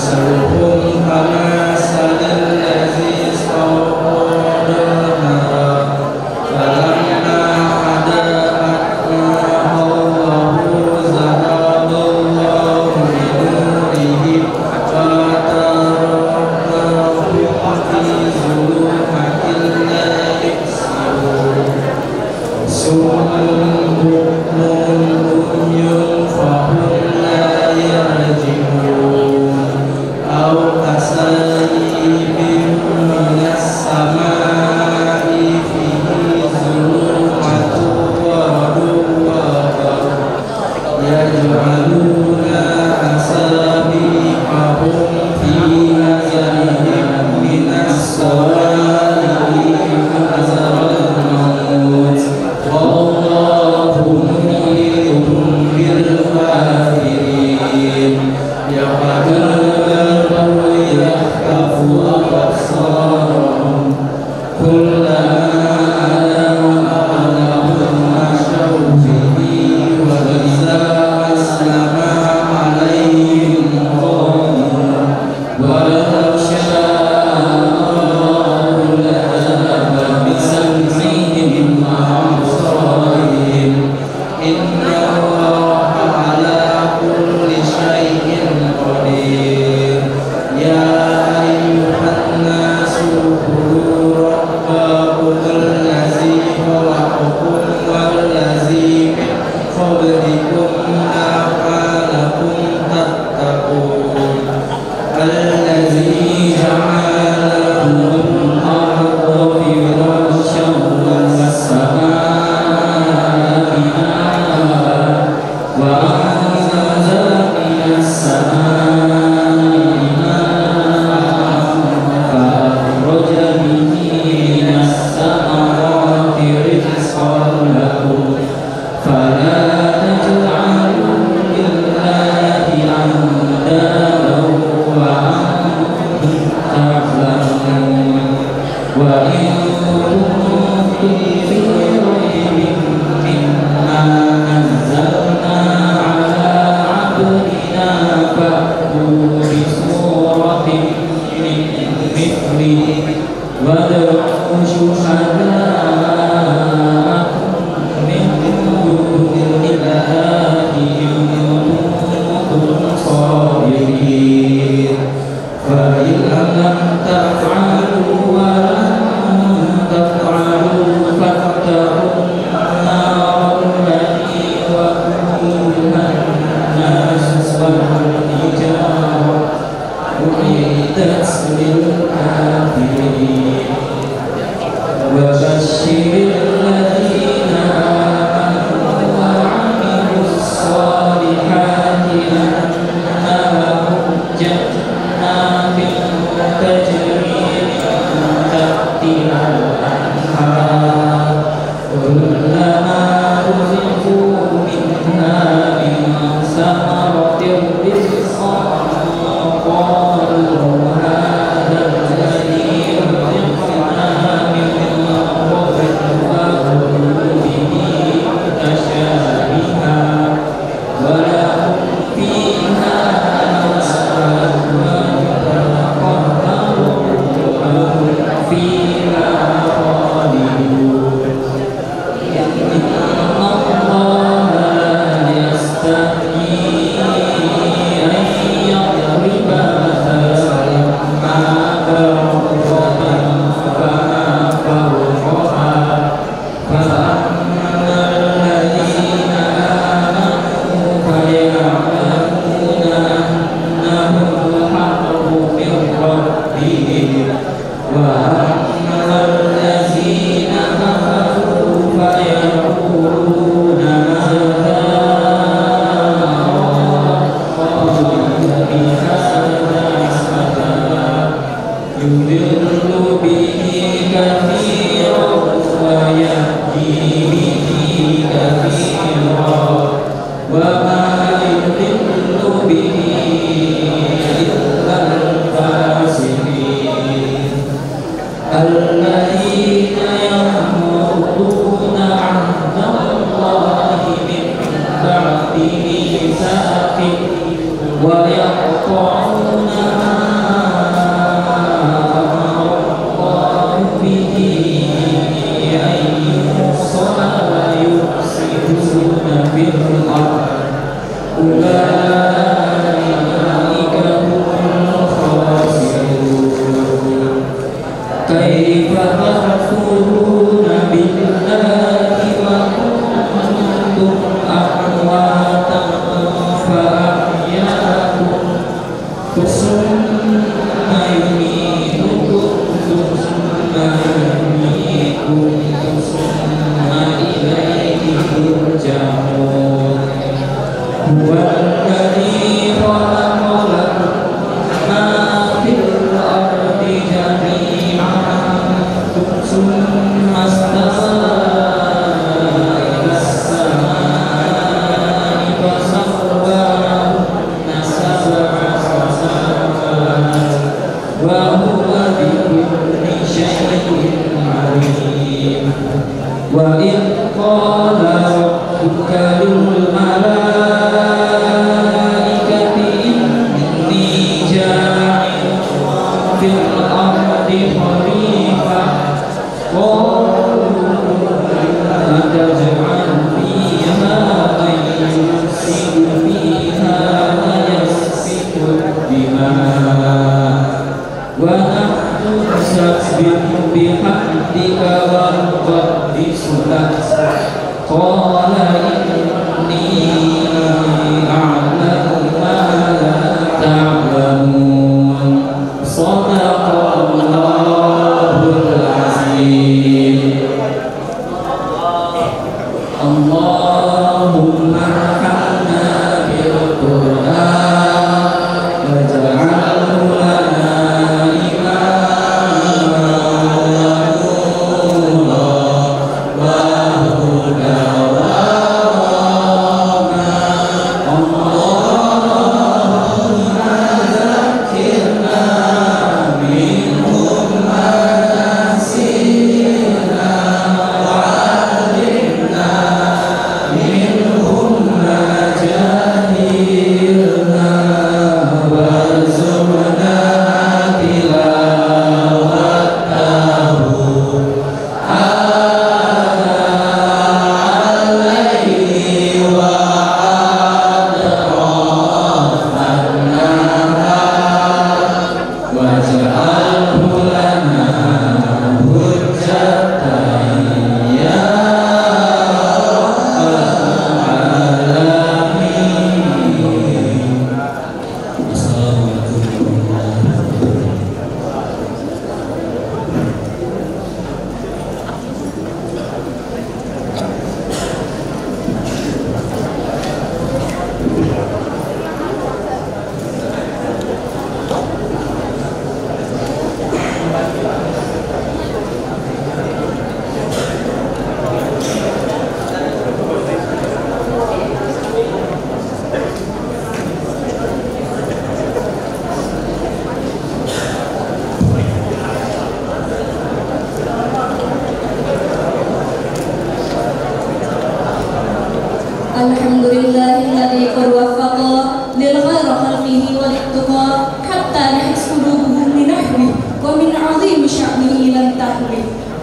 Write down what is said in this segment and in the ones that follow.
مثلهم كمثل الذي استوقد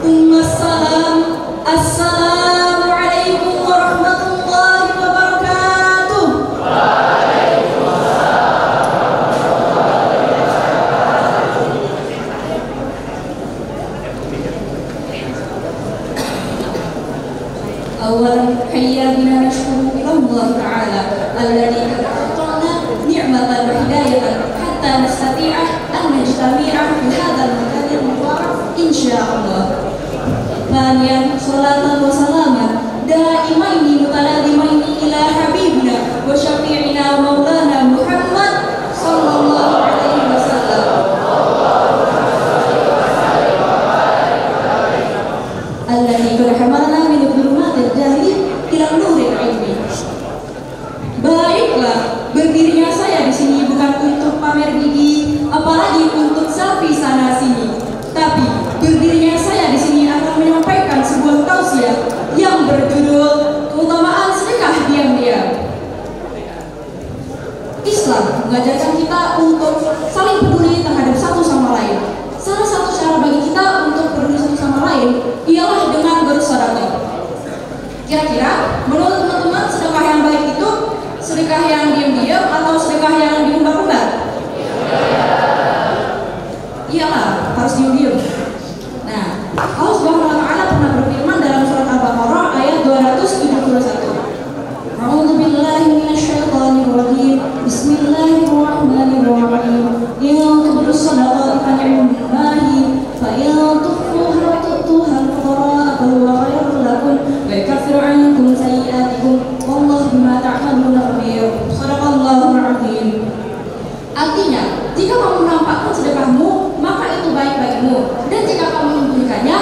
Thumma salam. Assalamualaikum warahmatullahi wabarakatuh. Awalan hayya bina nashkuru ilallah ta'ala alladhi a'tana ni'matan wa hidayatan hatta nastati'a an najtami'a fi hadzal makanil mubarak insyaallah. Thaniyan salatan wa salaman daimaini mutaladimaini ila habibina wa syafi'ina maulana Muhammad sallallahu alaihi wasallam alladhi qad hamalna min dhulumatil jahli ila nuril ilmi. Baiklah, berdirinya saya di sini bukan untuk pamer gigi, apalagi untuk selfie sana sini. Tapi berdirinya saya di sini akan menyampaikan sebuah tausiah yang berjudul keutamaan sedekah diam-diam. Islam mengajarkan kita untuk saling peduli terhadap satu sama lain. Salah satu cara bagi kita untuk peduli satu sama lain ialah dengan bersedekah. Kira-kira menurut teman-teman sedekah yang baik itu sedekah yang diam-diam atau sedekah yang diumbar-umbar? Iyalah, harus diam-diam. Nah, Allah Subhanahu wa taala pernah berfirman dalam surat Al-Baqarah ayat 271. A'udzu billahi minasyaitonir rajim. Bismillahirrahmanirrahim. In tubdu shadaqati fa ni'mallahi fa in tukhfuha wa tu'tuha al-fuqara fa huwa khairul lakum wa yakaffiru 'ankum sayyi'atikum wallahu bima ta'maluna khabir. Shadaqallahul 'azim. Artinya, jika kamu menampakkan sedekahmu, maka itu baik bagimu. Dan jika kamu memberikannya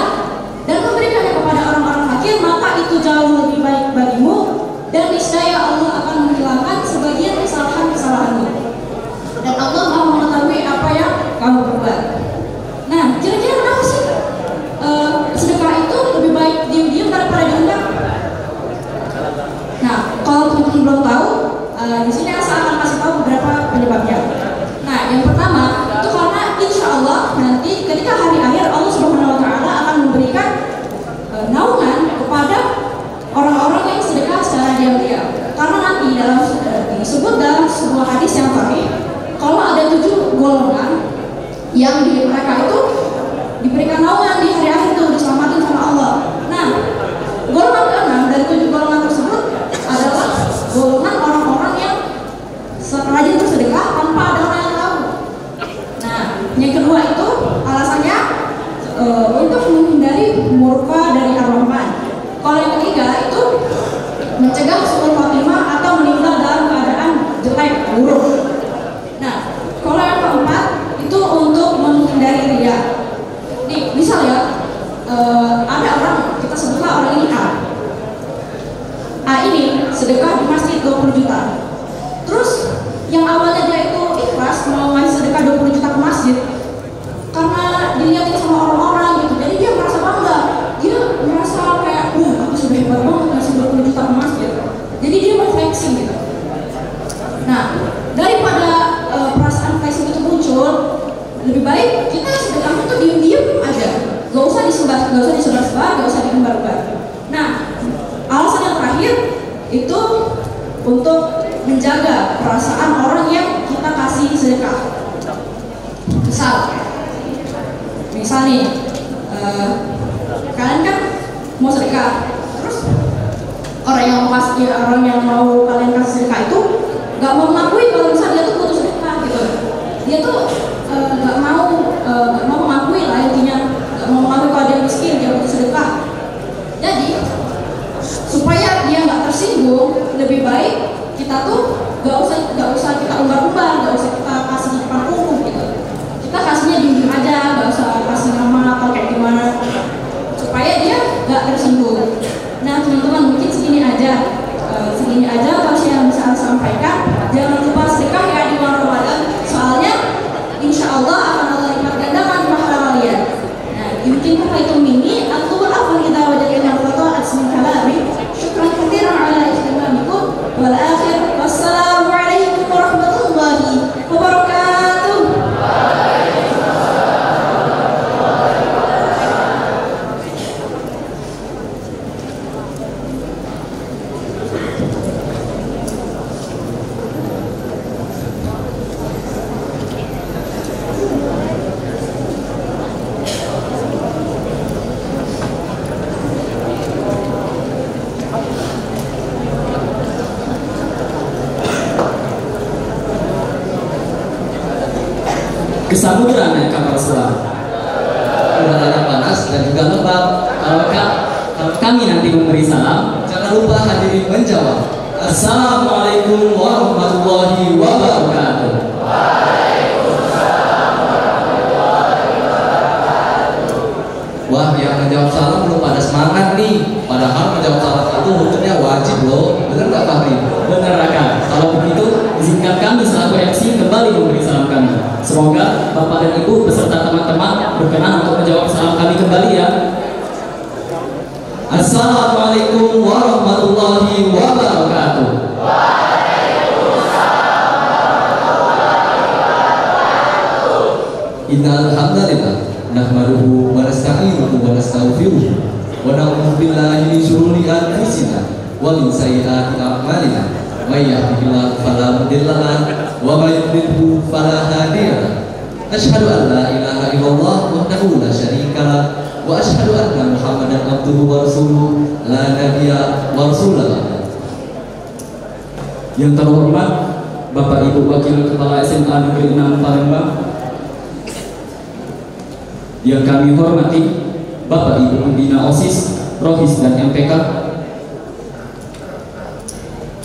dan memberikannya kepada orang-orang fakir, maka itu jauh lebih baik bagimu. Dan niscaya Allah akan menghilangkan sebagian kesalahan-kesalahanmu. Dan Allah Maha mengetahui apa yang kamu perbuat. Nah, kira-kira kenapa sih sedekah itu lebih baik diam-diam daripada diundang? Nah, kalau teman-teman belum tahu, di sini saya akan kasih tahu beberapa penyebabnya. Nah, yang pertama itu karena insya Allah nanti ketika hari akhir Allah Subhanahu wa taala akan memberikan naungan kepada orang-orang yang sedekah secara diam-diam. Karena nanti disebut dalam sebuah hadis yang sahih, kalau ada 7 golongan yang di mereka itu diberikan naungan di hari akhir itu, diselamatin sama Allah. Nah, golongan ke-6 dari 7 golongan tersebut adalah golongan orang-orang yang rajin bersedekah tanpa ada orang yang tahu. Nah, yang kedua itu alasannya untuk menghindari murka dari Ar-Rahman. Kalau yang ketiga itu mencegah suul khotimah atau meninggal dalam keadaan jelek, buruk. Nah, kalau yang keempat itu untuk menghindari riya. Nih, misal ya, ada orang, kita sebutlah orang ini A. A ini sedekah di masjid 20 juta. Terus yang awalnya dia itu ikhlas mau ngasih sedekah 20 juta ke masjid karena dilihatin sama orang-orang gitu, jadi dia merasa bangga, dia merasa kayak aku sudah hebat banget ngasih 20 juta ke masjid, jadi dia mau flexing gitu. Nah, daripada perasaan flexing itu muncul, lebih baik kita sedekahnya tuh diem-diem aja, gak usah disebar-sebar, gak usah diumbar-umbar. Nah, alasan yang terakhir itu untuk menjaga perasaan orang yang kita kasih sedekah. Misal nih, kalian kan mau sedekah, terus orang yang mau kalian kasih sedekah itu nggak mau mengakui kalau misalnya dia tuh butuh sedekah gitu. Dia tuh nggak mau mengakui lah, intinya nggak mau mengakui kalau dia miskin, dia butuh sedekah. Jadi supaya dia nggak tersinggung, lebih baik kita tuh nggak usah kita umbar-umbar, nggak usah kita kasih di depan umum gitu. Kita kasihnya diem aja, nggak usah kasih nama atau kayak gimana, supaya dia nggak tersinggung. Nah, teman-teman, mungkin segini aja pasti yang bisa saya sampaikan. Jangan lupa sedekah ya di bulan Ramadan, soalnya insya Allah akan Allah lipat gandakan pahala kalian. Nah, mungkin itu mini atau apa kita wajahkan yang foto atas kalami. Syukran katsiran ala ihtimamikum. Wal akhir wassalamualaikum warahmatullahi wabarakatuh. ke samudera naik kapal selam. Udaranya panas dan juga lembab. Kalau kami nanti memberi salam, Jangan lupa hadirin menjawab. Assalamualaikum warahmatullahi wabarakatuh. Wah, yang menjawab salam belum pada semangat nih. Padahal menjawab salam itu hukumnya wajib loh. Bener nggak Fahri? Benar Raka. Kalau begitu, izinkan kami selaku MC kembali memberi salam kami. Semoga Bapak dan Ibu beserta teman-teman berkenan untuk menjawab salam kami kembali ya. Assalamualaikum warahmatullahi wabarakatuh. Innal hamdalillah nahmaduhu wa nasta'inuhu wa nastaghfiruh wa na'udzu billahi min shururi anfusina wa min sayyiati a'malina. May yahdihillahu fala mudilla lahu wa may yudlilhu fala hadiya lahu. Asyhadu an la ilaha illallah wahdahu la syarika lahu wa asyhadu anna Muhammadan abduhu wa rasuluh la nabiyya wa rasulallah. Yang terhormat Bapak Ibu Wakil Kepala SMA Negeri 6 Palembang, yang kami hormati Bapak Ibu Pembina OSIS, Rohis dan MPK,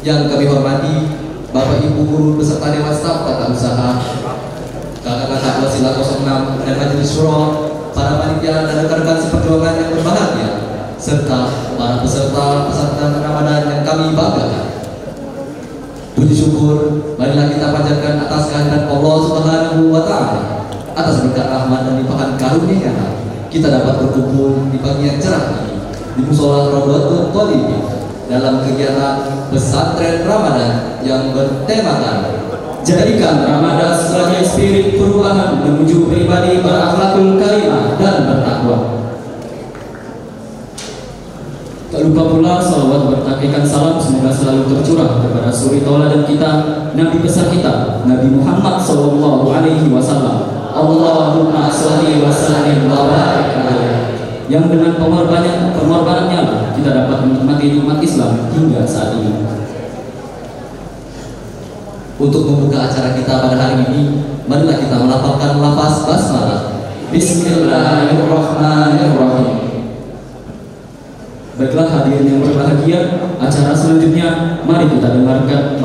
yang kami hormati Bapak Ibu guru beserta Dewan Staf Tata Usaha, kakak-kakak Wasila 06 dan Majelis Syuro, para panitia dan rekan-rekan seperjuangan yang berbahagia, serta para peserta pesantren Ramadan yang kami banggakan. Puji syukur marilah kita panjatkan atas kehadiran Allah Subhanahu wa Ta'ala, atas berkat rahmat dan limpahan karunia kita dapat berkumpul di pagi yang cerah ini di Musola Rawdatul Thalibin dalam kegiatan pesantren Ramadan yang bertemakan jadikan Ramadan sebagai spirit perubahan menuju pribadi berakhlakul karimah dan bertakwa. Tak lupa pula salawat bertakikan salam semoga selalu tercurah kepada suri tauladan kita, Nabi besar kita, Nabi Muhammad sallallahu alaihi wasallam. Allahumma sholli wa sallim wa barik alaihi. Yang dengan pengorbanannya kita dapat menikmati nikmat Islam hingga saat ini. Untuk membuka acara kita pada hari ini, marilah kita melafalkan lafaz basmalah. Bismillahirrahmanirrahim. Baiklah hadirin yang berbahagia, acara selanjutnya mari kita dengarkan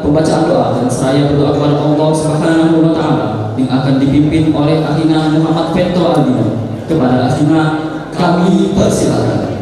pembacaan doa dan seraya berdoa kepada Allah Subhanahu wa Ta'ala yang akan dipimpin oleh Akhina Muhammad Fento Aldino. Kepada Akhina kami persilakan.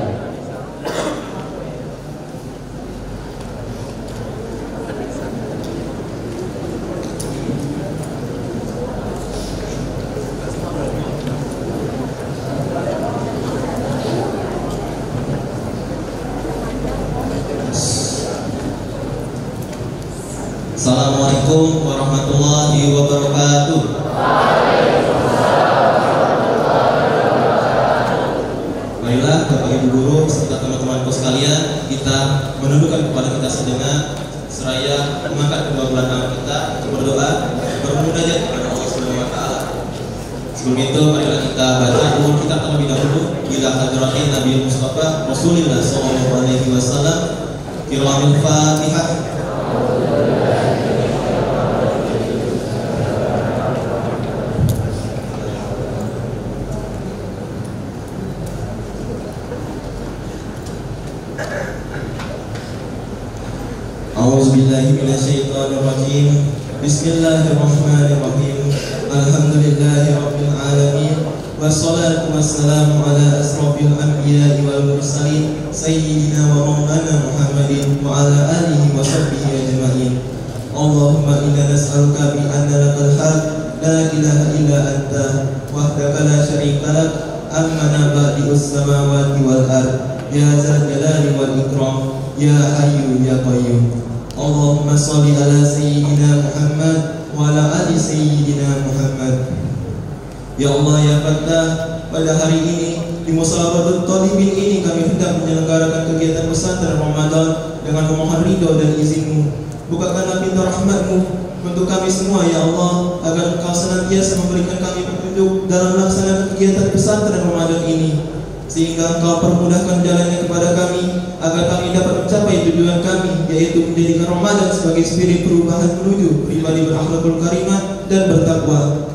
Assalamualaikum warahmatullahi wabarakatuh. Marilah Bapak Ibu guru serta teman-temanku sekalian, kita menundukkan kepala kita sejenak seraya mengangkat kedua belah tangan kita untuk berdoa bermunajat kepada Allah Subhanahu wa Ta'ala. Sebelum itu marilah kita baca dulu kita terlebih dahulu ila hadratin Nabi Mustafa Rasulullah sallallahu alaihi wasallam Firmanul Fatihah. A'udzubillahi minasyaitonirrajim. Bismillahirrahmanirrahim. Alhamdulillahi rabbil alamin. Wassalatu wassalamu ala asrofil anbiya'i wal mursalin sayyidina wa maulana Muhammadin wa ala alihi wa sahbihi ajma'in. Allahumma inna nas'aluka bi anna lakal hamd la ilaha illa anta wahdaka la syarika lak amana badi'us samawati wal ard ya zal jalali wal ikram ya hayyu ya qayyum. Allahumma sholli ala sayyidina Muhammad wa ala ali sayyidina Muhammad. Ya Allah ya Fattah, pada hari ini di Musola Rawdatul Thalibin ini kami hendak menyelenggarakan kegiatan pesantren Ramadan dengan memohon ridho dan izin-Mu. Bukakanlah pintu rahmat-Mu untuk kami semua ya Allah, agar Engkau senantiasa memberikan kami petunjuk dalam melaksanakan kegiatan pesantren Ramadan ini, sehingga Engkau permudahkan jalannya kepada kami, agar kami dapat mencapai tujuan kami, yaitu menjadikan Ramadan sebagai spirit perubahan menuju pribadi berakhlakul karimah dan bertakwa.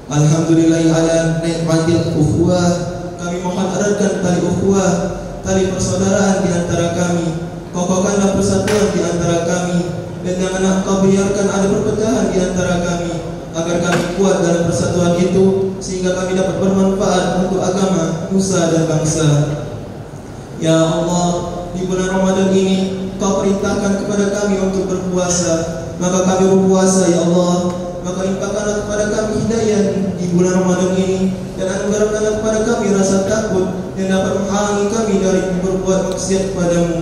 Alhamdulillahi ala nikmatil ukhuwah. Kami mohon eratkan tali ukhuwah, tali persaudaraan di antara kami. Kokohkanlah persatuan di antara kami, dan janganlah Engkau biarkan ada perpecahan di antara kami, agar kami kuat dalam persatuan itu, sehingga kami dapat bermanfaat untuk agama, nusa dan bangsa. Ya Allah, di bulan Ramadan ini Kau perintahkan kepada kami untuk berpuasa, maka kami berpuasa ya Allah. Maka limpahkanlah kepada kami hidayah di bulan Ramadan ini, dan anugerahkanlah kepada kami rasa takut yang dapat menghalangi kami dari berbuat maksiat kepadamu,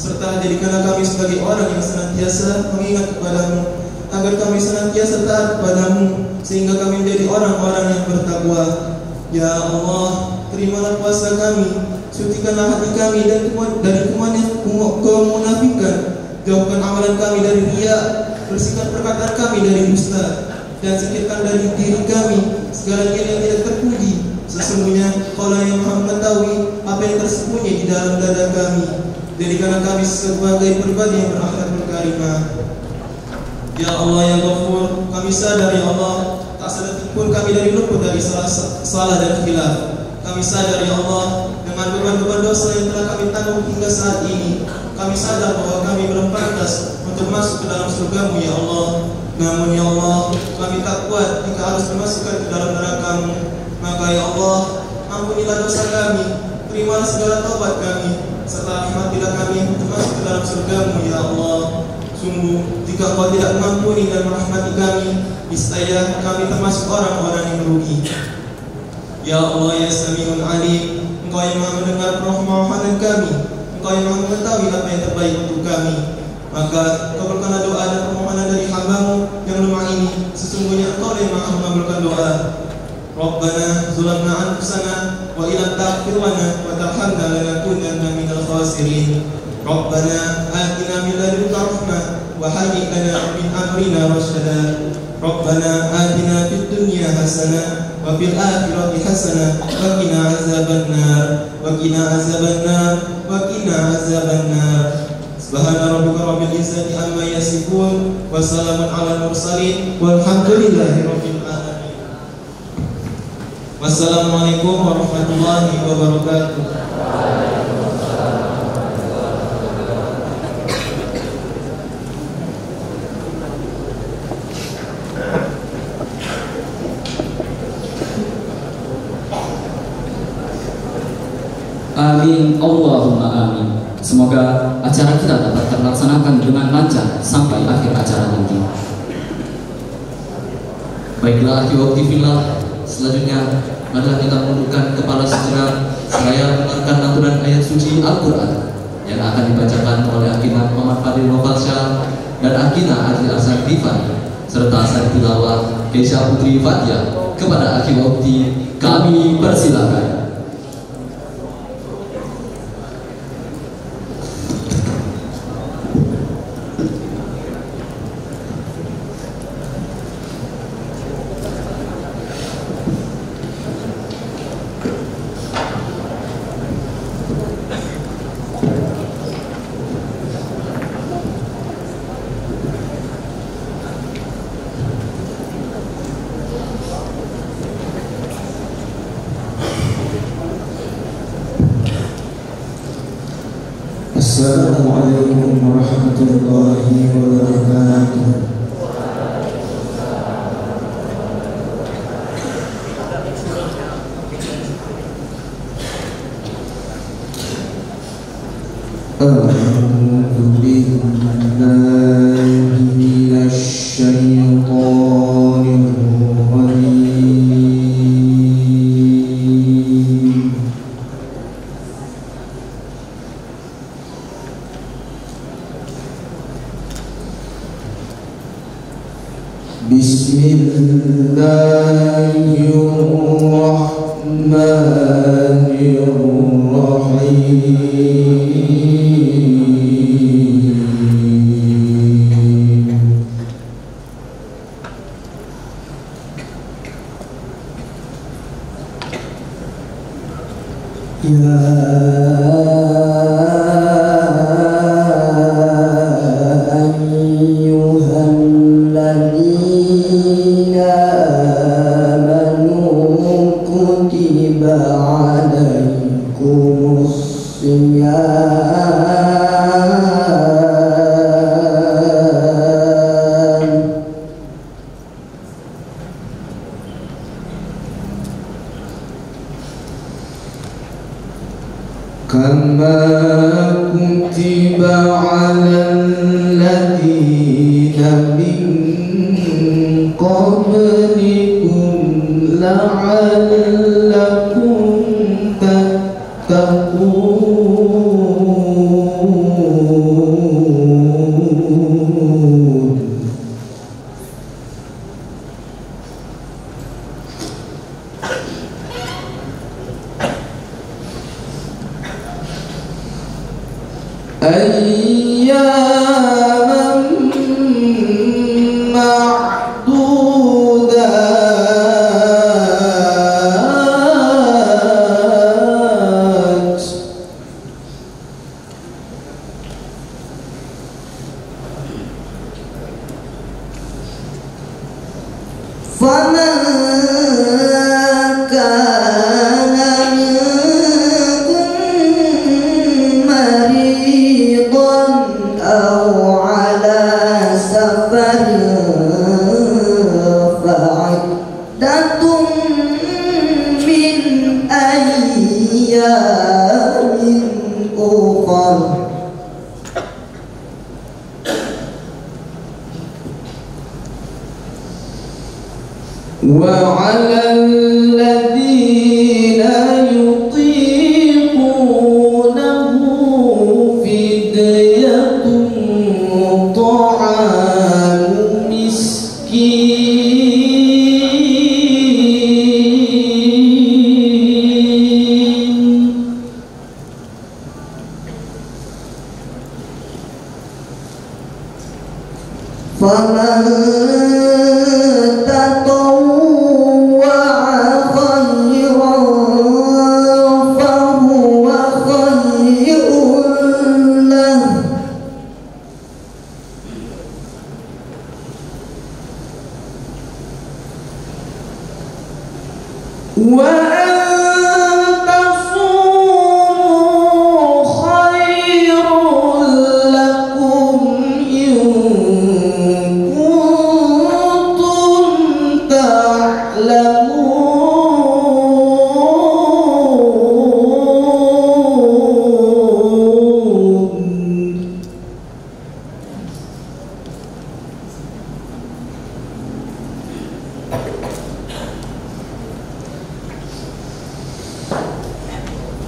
serta jadikanlah kami sebagai orang yang senantiasa mengingat kepadamu, agar kami senantiasa taat kepadamu, sehingga kami menjadi orang-orang yang bertakwa. Ya Allah, terimalah puasa kami, sucikanlah hati kami dari kemunafikan, jauhkan amalan kami dari riya, bersihkan perkataan kami dari dusta, dan singkirkan dari diri kami segala yang tidak terpuji. Sesungguhnya Kaulah yang Maha mengetahui apa yang tersembunyi di dalam dada kami. Jadikanlah kami sebagai pribadi yang berakhlak karimah. Ya Allah ya Ghafur, kami sadar ya Allah, tak sedetik pun kami dari luput dari salah dan khilaf. Kami sadar ya Allah, dengan beban-beban dosa yang telah kami tanggung hingga saat ini, kami sadar bahwa kami belum pantas untuk masuk ke dalam surga-Mu ya Allah. Namun ya Allah, kami tak kuat jika harus dimasukkan ke dalam neraka-Mu. Maka ya Allah, ampunilah dosa kami, terimalah segala taubat kami, serta rahmatilah kami untuk masuk ke dalam surga-Mu ya Allah. Sungguh, jika Engkau tidak mengampuni dan merahmati kami, niscaya kami termasuk orang-orang yang merugi. Ya Allah ya Sami'un Alim, Engkau yang Maha mendengar permohonan kami, Engkau yang Maha mengetahui apa yang terbaik untuk kami. Maka kabulkanlah doa dan permohonan dari hamba-Mu yang lemah ini. Sesungguhnya Engkau yang Maha mengabulkan doa. Rabbana zulamna anfusana wa illam taghfir lana wa tarhamna lanakunanna minal khasirin. Rabbana atina min ladunka rahmah wa hayyi lana min amrina rasyada. Rabbana atina fid dunya hasanah wa fil akhirati hasanah wa qina azabannar wa qina azabannar wa qina azabannar. Subhana rabbika rabbil izzati amma yasifun wa salamun alal mursalin walhamdulillahi rabbil alamin. Wassalamualaikum warahmatullahi wabarakatuh. Amin, Allahumma amin. Semoga acara kita dapat terlaksanakan dengan lancar sampai akhir acara nanti. Baiklah, akhwati fillah, selanjutnya adalah kita menundukkan kepala sejenak seraya mendengarkan lantunan ayat suci Al-Quran yang akan dibacakan oleh Akinah Muhammad Fadil Nofalsyah dan Akinah Adil Asad Rifani serta Asad Tilawah Keisha Putri Fatia. Kepada akhwati kami persilakan. Assalamualaikum warahmatullahi wabarakatuh. A'udzu billahi minasy syaithanir rajim. كما كتب على الذين من قبلكم لعلكم تتقون أياما معدودات فمن كان منكم مريضا أو على سفر فعدة من أيام أخر وعلى الذين يطيقونه فدية طعام مسكين فمن تطوع خيرا فهو خير له وأن تصوموا خير لكم إن كنتم تعلمون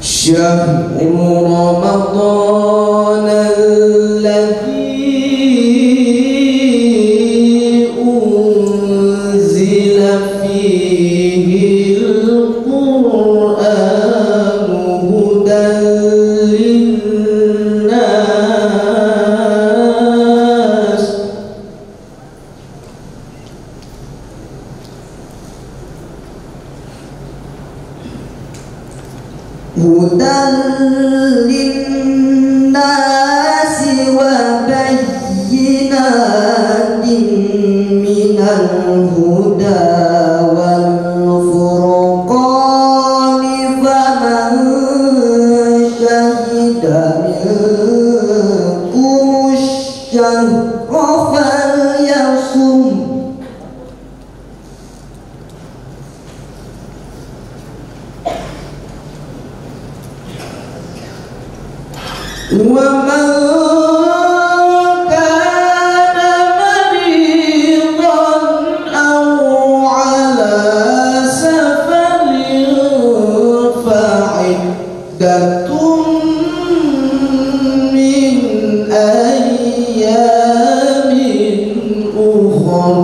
شهر رمضان الذي أنزل فيه القرآن هدى للناس هدى للناس وبينات من الهدى والفرقان فمن شهد منكم الشهر فليصم ومن كان مريضا أو على سفر فعدة من أيام أخر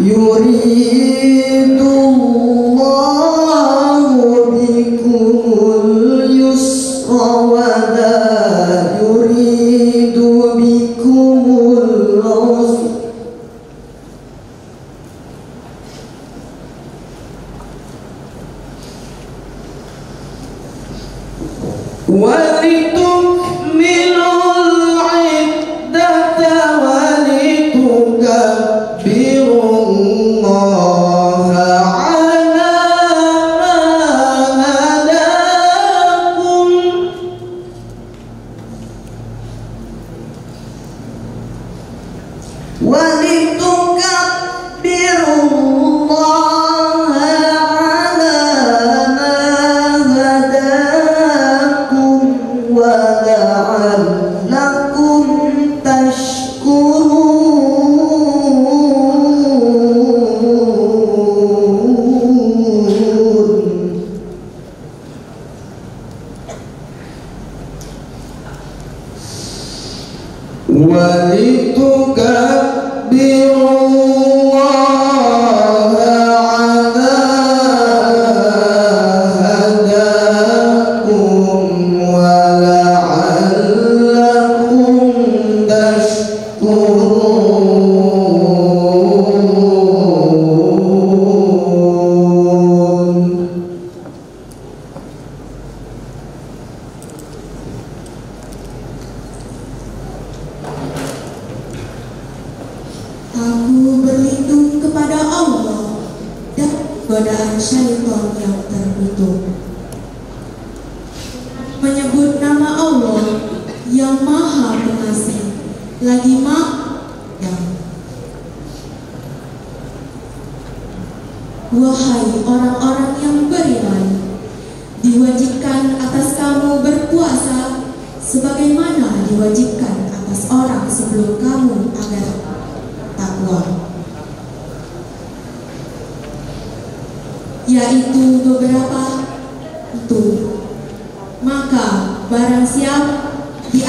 يريد الله بكم اليسر ولا يريد بكم العسر ولتكملوا العدة ولتكبروا الله godaan syaitan yang terkutuk. Menyebut nama Allah yang Maha Pengasih lagi Maha. Wahai orang-orang yang beriman, diwajibkan atas kamu berpuasa sebagaimana diwajibkan atas orang sebelum kamu agar takwa, yaitu beberapa itu. Maka barang siapa di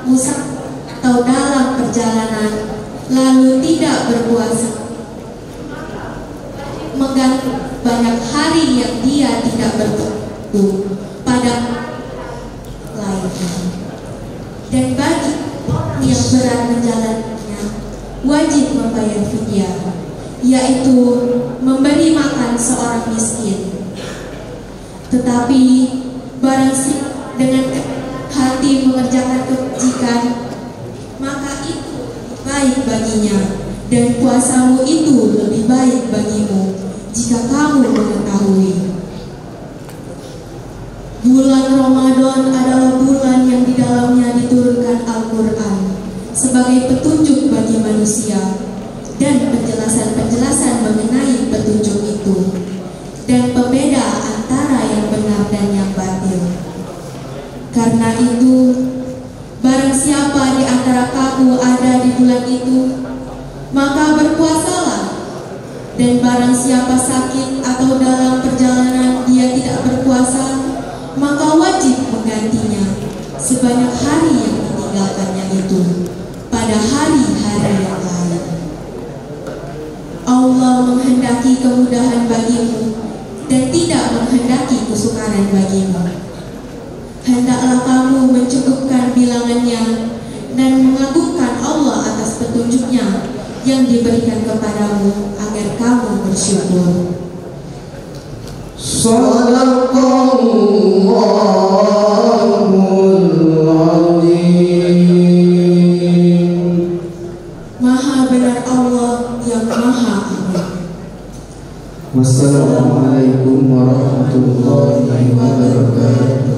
musafir atau dalam perjalanan lalu tidak berpuasa, mengganti banyak hari yang dia tidak berpuasa pada lainnya. Dan bagi yang berat menjalannya wajib membayar fidyah, yaitu memberi makan seorang miskin. Tetapi barang siapa dengan hati mengerjakan kebajikan, maka itu baik baginya, dan puasamu itu lebih baik bagimu jika kamu mengetahui. Bulan Ramadan adalah bulan yang di dalamnya diturunkan Al-Quran sebagai petunjuk bagi manusia dan penjelasan-penjelasan mengenai petunjuk itu dan pembeda antara yang benar dan yang batil. Karena itu, barang siapa di antara kamu ada di bulan itu, maka berpuasalah. Dan barang siapa sakit atau dalam perjalanan dia tidak berpuasa, maka wajib menggantinya sebanyak hari yang ditinggalkannya itu pada hari-hari yang lain. Allah menghendaki kemudahan bagimu dan tidak menghendaki kesukaran bagimu. Hendaklah kamu mencukupkan bilangannya dan mengagungkan Allah atas petunjuknya yang diberikan kepadamu agar kamu bersyukur. Sadaqallahul Azim. Maha benar Allah yang Maha Agung. Wassalamualaikum warahmatullahi wabarakatuh.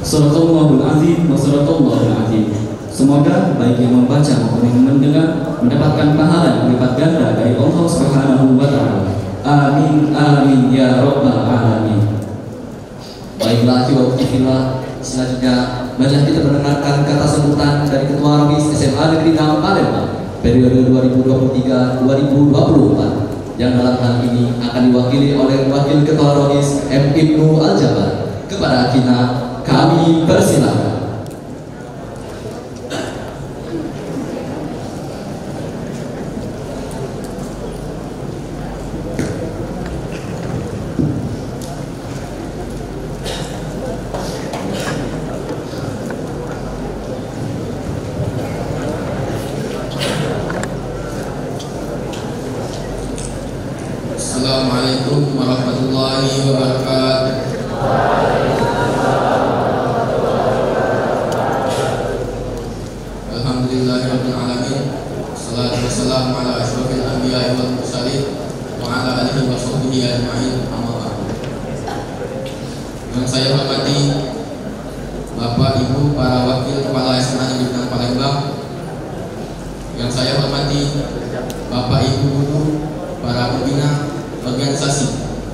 Sadaqallahul azim wa sadaqallahul azim. Semoga baik yang membaca maupun yang mendengar mendapatkan pahala yang berlipat ganda dari Allah Subhanahu wa taala. Amin amin ya rabbal alamin. Baiklah, Alhamdulillah. Selanjutnya, marilah kita mendengarkan kata sambutan dari Ketua Rohis SMA Negeri 6 Palembang periode 2023-2024 yang dalam hal ini akan diwakili oleh Wakil Ketua Rohis M. Ibnu Al-Jabar. Kepada Akina kami persilakan. Assalamualaikum warahmatullahi wabarakatuh. Alhamdulillahirabbil alamin. Wassalatu wassalamu ala asyrofil anbiya'i wal mursalin wa ala alihi wa sahbihi ajma'in. Amma ba'du. Yang saya hormati Bapak Ibu para wakil kepala SMA Negeri 6 Palembang. Yang saya hormati Bapak Ibu guru, para pembina organisasi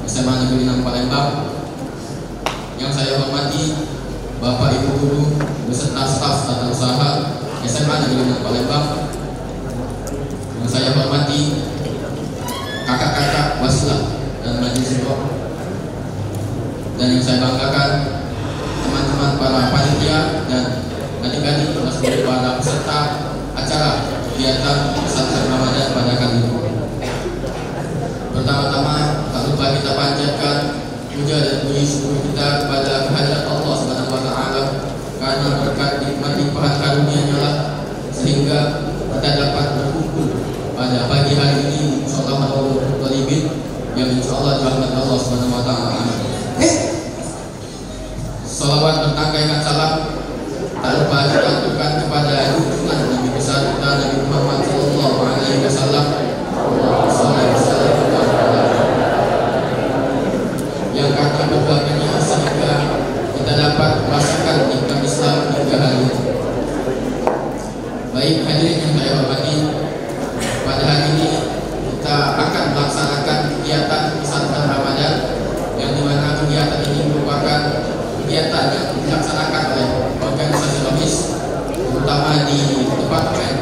SMA Negeri 6 Palembang. Yang saya hormati Bapak Ibu guru beserta staf tata usaha SMA Negeri 6 Palembang. Yang saya hormati kakak-kakak wasilah dan majelis roh. Dan yang saya banggakan teman-teman para panitia dan adik-adik termasuk para peserta acara kegiatan pesantren Ramadan pada kali ini. Pertama-tama, tak lupa kita panjatkan puja dan puji syukur kita kepada kehadirat Allah Subhanahu wa taala karena berkat bertangkaikan salam, tak lupa kita aturkan kepada junjungan Nabi besar kita Nabi Muhammad Sallallahu Alaihi Wasallam yang karena berbahagianya sehingga kita dapat merasakan nikmat Islam hingga hari ini. Baik hadirin yang saya hormati, pada hari ini kita akan melaksanakan kegiatan pesantren Ramadan yang dimana kegiatan ini merupakan kegiatan yang dilaksanakan oleh organisasi LOMIS, terutama di Departemen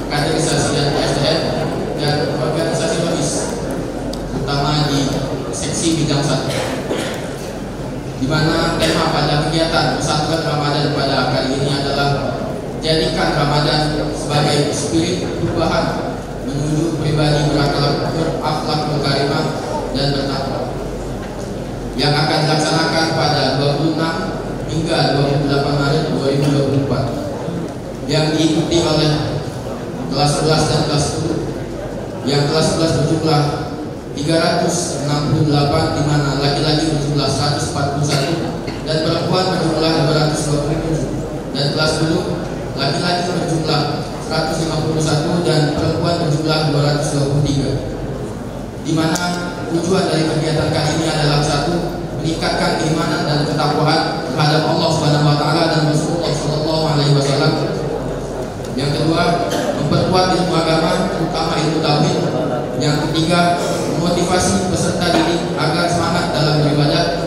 Kaderisasi dan SDM dan organisasi LOMIS, terutama di seksi bidang 1, di mana tema pada kegiatan pesantren Ramadan pada kali ini adalah jadikan Ramadan sebagai spirit perubahan menuju pribadi berakhlak berkarimah dan bertakwa, yang akan dilaksanakan pada 26 hingga 28 Maret 2024, yang diikuti oleh kelas 11 dan kelas 10, yang kelas 11 berjumlah 368, di mana laki-laki berjumlah 141 dan perempuan berjumlah 227, dan kelas 10 laki-laki berjumlah 151 dan perempuan berjumlah 223, di mana tujuan dari kegiatan kali ini adalah satu, meningkatkan keimanan dan ketakwaan terhadap Allah Subhanahu wa taala dan Rasulullah sallallahu alaihi wasallam. Yang kedua, memperkuat ilmu agama terutama ilmu tauhid. Yang ketiga, memotivasi peserta didik agar semangat dalam beribadah.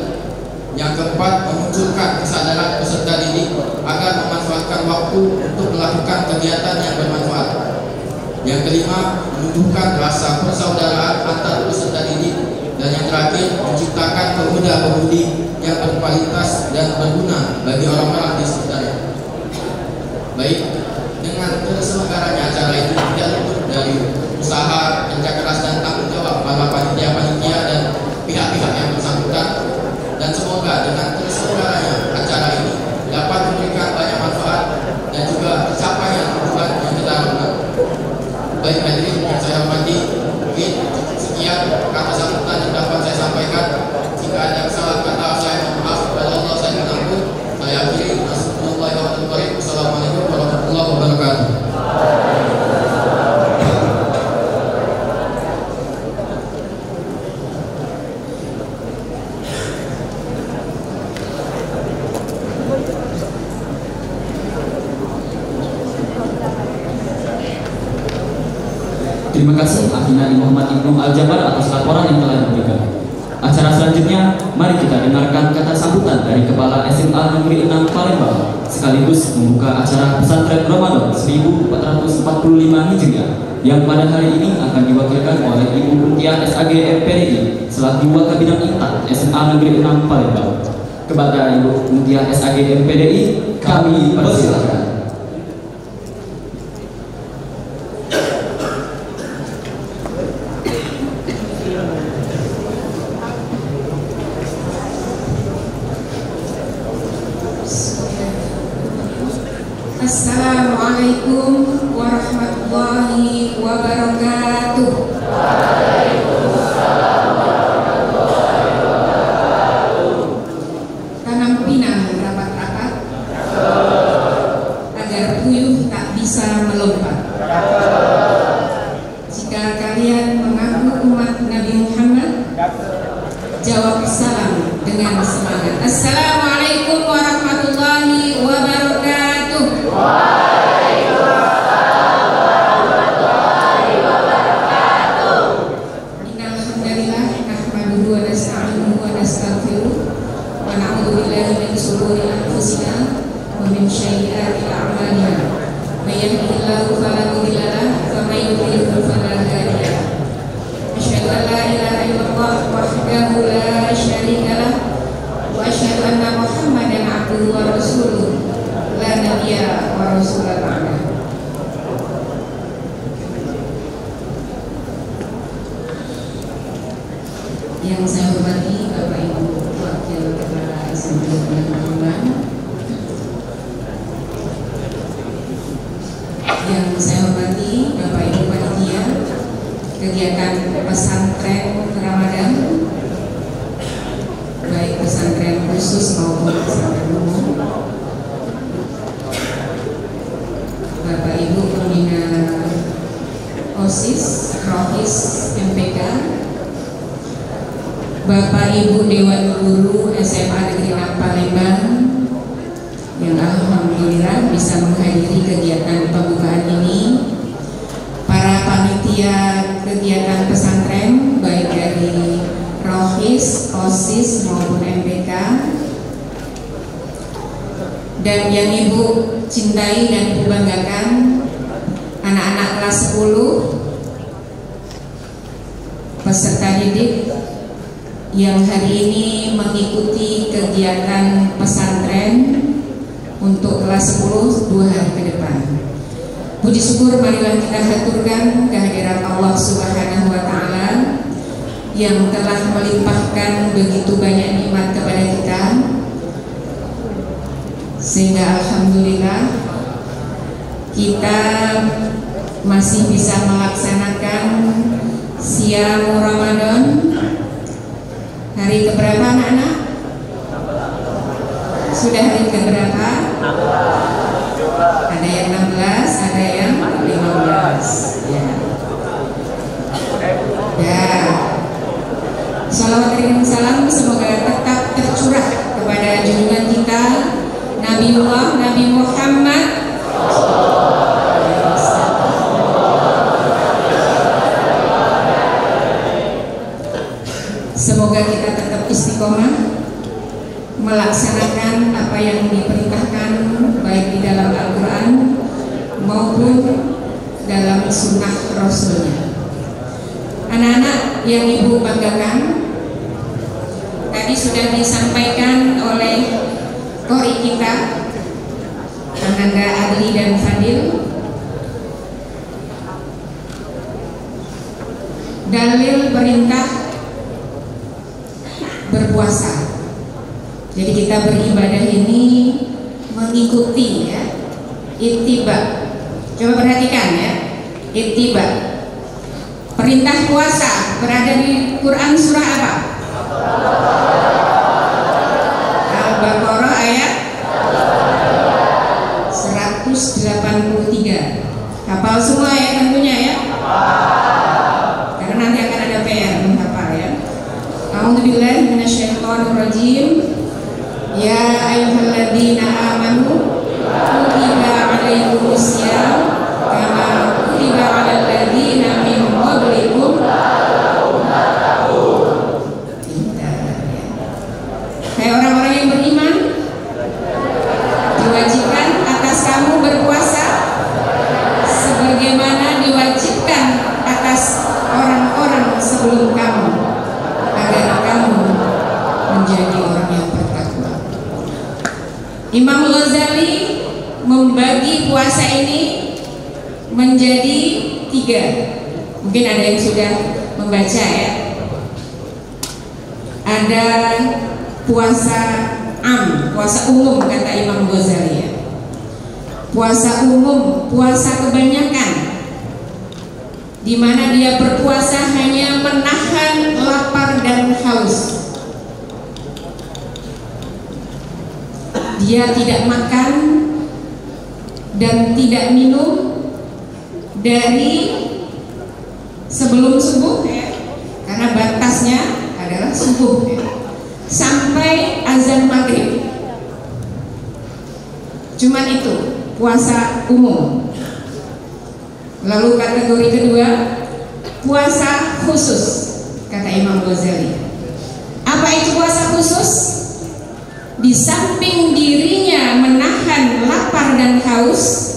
Yang keempat, memunculkan kesadaran peserta didik agar memanfaatkan waktu untuk melakukan kegiatan yang bermanfaat. Yang kelima, menumbuhkan rasa persaudaraan antar peserta didik. Dan yang terakhir, menciptakan pemuda-pemudi yang berkualitas dan berguna bagi orang-orang di sekitarnya. Baik, dengan terselenggaranya acara itu tidak luput dari usaha, kerja keras dan tanggung jawab para panitia-panitia dan pihak-pihak yang bersangkutan. Dan semoga dengan terselenggaranya acara ini dapat memberikan banyak manfaat dan juga pencapaian tujuan yang kita harapkan. Baik hadirin yang saya hormati, mungkin sekian kata sambutan yang dapat saya sampaikan. Jika ada kesalahan kata, saya mohon maaf. Kepada Allah saya minta ampun. Saya akhiri. Wassalamualaikum warahmatullahi wabarakatuh. Terima kasih Akhi Nabi Muhammad Ibnu Al-Jabar atas laporan yang telah diberikan. Acara selanjutnya, mari kita dengarkan kata sambutan dari Kepala SMA Negeri 6 Palembang, sekaligus membuka acara pesantren Ramadan 1445 Hijriah yang pada hari ini akan diwakilkan oleh Ibu Mutia SAG MPDI selaku Wakabidang Intan SMA Negeri 6 Palembang. Kepada Ibu Mutia SAG MPDI, kami persilakan. Assalamualaikum warahmatullahi wabarakatuh. Tanam pinang rapat-rapat agar puyuh tak bisa melompat. Jika kalian mengaku umat Nabi Muhammad, jawab salam dengan semangat. Assalamualaikum warahmatullahi wabarakatuh. Yang saya hormati Bapak Ibu Wakil Kepala SMP Palembang, yang saya hormati Bapak Ibu Panitia kegiatan pesantren Ramadan, baik pesantren pesantren khusus maupun pesantren umum, Bapak Ibu pembina OSIS, ROHIS, MPK, Bapak Ibu Dewan Guru SMA Negeri 6 Palembang yang alhamdulillah bisa menghadiri kegiatan pembukaan ini, para panitia kegiatan pesantren baik dari ROHIS, OSIS maupun MPK, dan yang Ibu cintai dan Ibu banggakan, anak-anak kelas 10 peserta didik yang hari ini mengikuti kegiatan pesantren untuk kelas 10 2 hari ke depan. Puji syukur marilah kita haturkan kehadirat Allah Subhanahu wa Ta'ala yang telah melimpahkan begitu banyak nikmat kepada kita, sehingga alhamdulillah kita masih bisa melaksanakan siam Ramadan. Hari keberapa anak-anak? Sudah hari keberapa? Ada yang 16, ada yang 15 ya. Salawat dan salam semoga tetap tercurah kepada junjungan kita Nabiullah Nabi Muhammad. Semoga kita tetap istiqomah melaksanakan apa yang diperintahkan baik di dalam Al-Quran maupun dalam sunnah Rasulnya. Anak-anak yang Ibu banggakan, tadi sudah disampaikan oleh Qori kita Ananda Adli dan Fadil, dalil perintah berpuasa. Jadi kita beribadah ini mengikuti ya, ittiba. Coba perhatikan ya, ittiba. Perintah puasa berada di Quran surah apa? Al-Baqarah ayat 183. Hafal semua ya tentunya ya. Karena nanti akan ada PR menghafal ya. A'udzubillahi minasyaitonirrajim. Ya ayyuhalladzina amanu kutiba alaikumusiyam kama kutiba alal ladzina min qablikum. Hai orang-orang yang beriman, diwajibkan atas kamu berpuasa sebagaimana diwajibkan atas orang-orang sebelum kamu, agar kamu menjadi orang yang bertakwa. Imam Ghazali membagi puasa ini menjadi 3. Mungkin ada yang sudah membaca ya. Ada puasa puasa umum kata Imam Ghazali ya. Puasa umum, puasa kebanyakan, di mana dia berpuasa hanya menahan lapar dan haus. Dia tidak makan dan tidak minum dari sebelum subuh ya, karena batasnya adalah subuh ya, sampai azan maghrib. Cuman itu puasa umum. Lalu kategori kedua, puasa khusus kata Imam Ghazali. Apa itu puasa khusus? Di samping dirinya menahan lapar dan haus,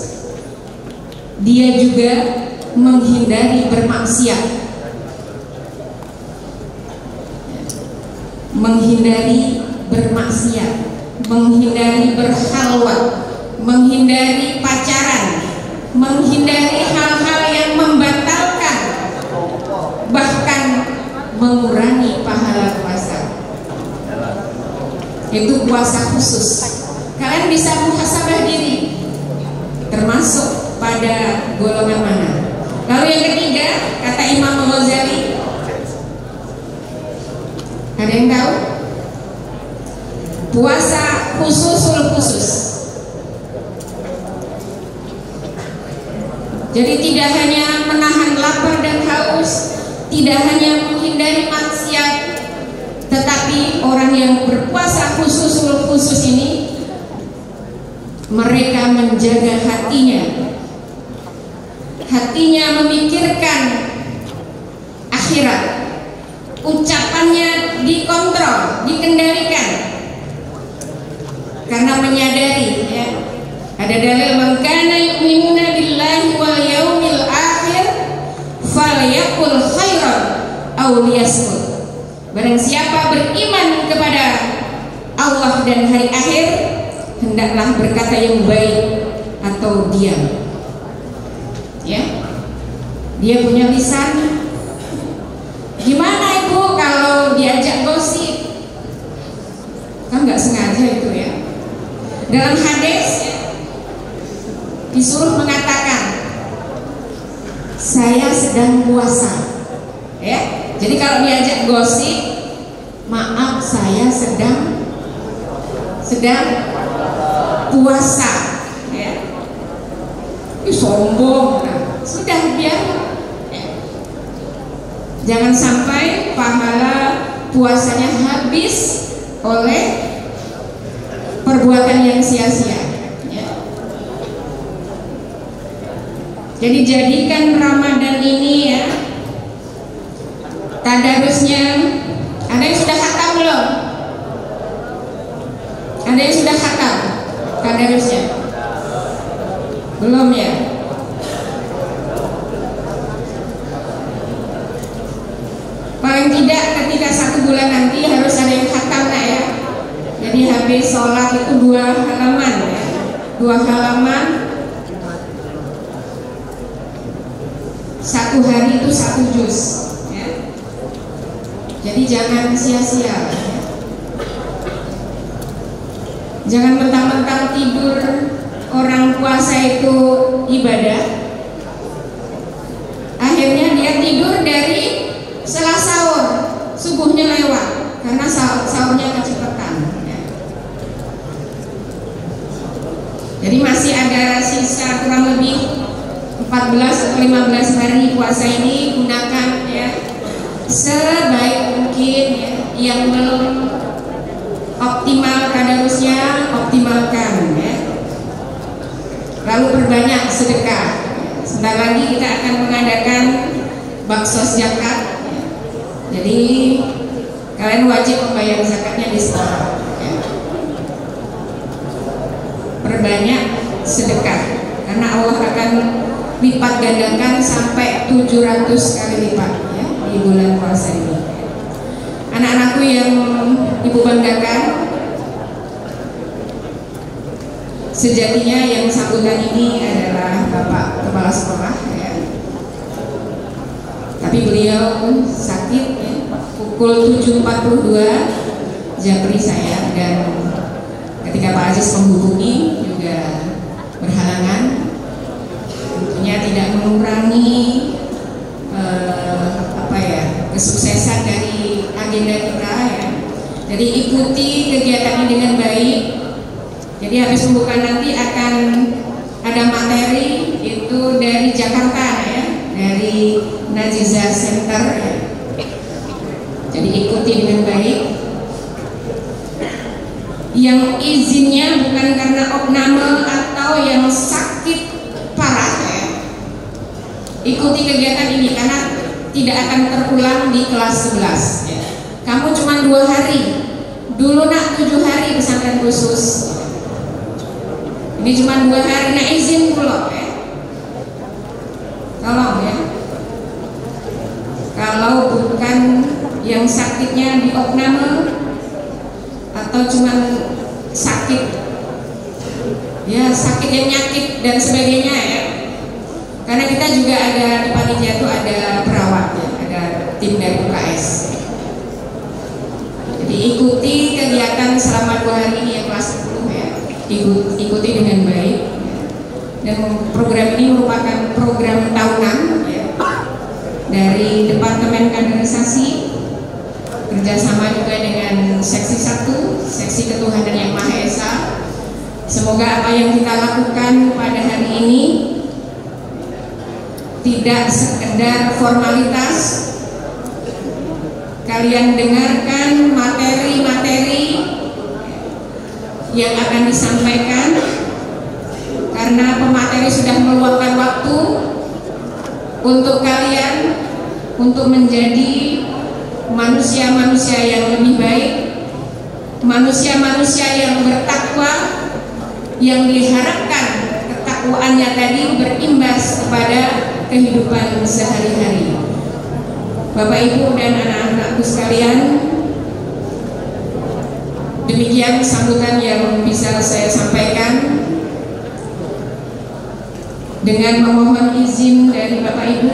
dia juga menghindari bermaksiat, menghindari bermaksiat, menghindari berhalwat, menghindari pacaran, menghindari hal-hal yang membatalkan, bahkan mengurangi pahala puasa. Itu puasa khusus. Kalian bisa muhasabah diri, termasuk pada golongan mana. Lalu yang ketiga kata Imam Ghazali, ada yang tahu? puasa khususul khusus. Jadi tidak hanya menahan lapar dan haus, tidak hanya menghindari maksiat, tetapi orang yang berpuasa khususul khusus ini mereka menjaga hatinya memikirkan akhirat, ucapannya dikontrol, dikendalikan, karena menyadari ya, ada dalil man kana yu'minuna billahi wal yaumil akhir falyaqul khairan aw liyasmut. Barang siapa beriman kepada Allah dan hari akhir, hendaklah berkata yang baik atau diam. Ya, dia punya lisan. Gimana ibu kalau diajak gosip? Kan nggak sengaja itu ya. Dalam hadis ya, disuruh mengatakan saya sedang puasa. Ya, jadi kalau diajak gosip, maaf saya sedang puasa. Ya, sombong. Nah, sudah biar. Ya. Jangan sampai pahala puasanya habis oleh perbuatan yang sia-sia. Ya. Jadi jadikan Ramadan ini ya, tadarusnya. Ada yang sudah khatam belum? Ada yang sudah khatam tadarusnya? Belum ya? Paling tidak ketika 1 bulan nanti harus ada yang khatam lah ya. Jadi habis sholat itu 2 halaman ya. 2 halaman, 1 hari itu 1 juz ya. Jadi jangan sia-sia ya. Jangan mentang-mentang tidur. Orang puasa itu ibadah, akhirnya dia tidur dari setelah sahur, subuhnya lewat karena sahurnya kecepatan ya. Jadi masih ada sisa kurang lebih 14 atau 15 hari puasa ini. Gunakan ya sebaik mungkin ya. Yang belum optimal tadarusnya, optimalkan ya. Lalu perbanyak sedekah. Sebentar lagi kita akan mengadakan baksos zakat. Jadi kalian wajib membayar zakatnya di sekolah. Perbanyak sedekah, karena Allah akan lipat gandakan sampai 700 kali lipat ya, di bulan puasa ini. Anak-anakku yang ibu banggakan, sejatinya yang sambutan ini adalah Bapak Kepala Sekolah ya. Tapi beliau sakit ya. Pukul 7.42 japri saya, dan ketika Pak Aziz menghubungi juga berhalangan. Tentunya tidak mengurangi kesuksesan dari agenda kita ya. Jadi ikuti kegiatan ini dengan baik. Jadi habis pembukaan nanti akan ada materi itu dari Jakarta ya, dari Najiza Center ya. Jadi ikuti dengan baik. Yang izinnya bukan karena opname atau yang sakit parah ya. Ikuti kegiatan ini karena tidak akan terulang di kelas 11 ya. Kamu cuma 2 hari. Dulu nak 7 hari pesantren khusus. Ini cuma 2 hari, nah izin pula ya. Tolong ya. Kalau bukan yang sakitnya di opname atau cuma sakit ya, sakit yang nyakit dan sebagainya ya. Karena kita juga ada di panitia itu ada perawat ya, ada tim dari UKS. Jadi ikuti kegiatan selama 2 hari ini yang kelas 10 ya. Ikuti dengan baik ya. Dan program ini merupakan program tahunan ya, dari Departemen Kaderisasi kerjasama juga dengan Seksi 1, Seksi Ketuhanan Semoga apa yang kita lakukan pada hari ini tidak sekedar formalitas. Kalian dengarkan materi-materi yang akan disampaikan, karena pemateri sudah meluangkan waktu untuk kalian untuk menjadi manusia-manusia yang lebih baik, manusia-manusia yang bertakwa, yang diharapkan ketakwaannya tadi berimbas kepada kehidupan sehari-hari. Bapak, Ibu, dan anak-anakku sekalian, demikian sambutan yang bisa saya sampaikan. Dengan memohon izin dari Bapak Ibu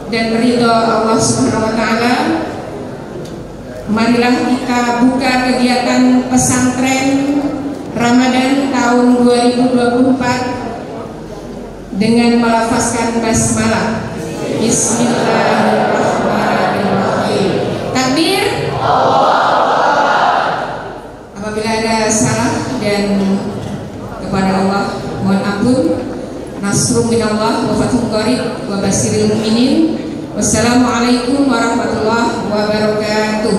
dan ridho Allah Subhanahu wa taala, marilah kita buka kegiatan pesantren Ramadan tahun 2024 dengan melafazkan basmalah. Bismillahirrahmanirrahim. Takbir. Apabila ada salah dan kepada Allah mohon ampun. Nasrun minallah wa fathun qarib wa basyiril mu'minin. Wassalamualaikum warahmatullahi wabarakatuh.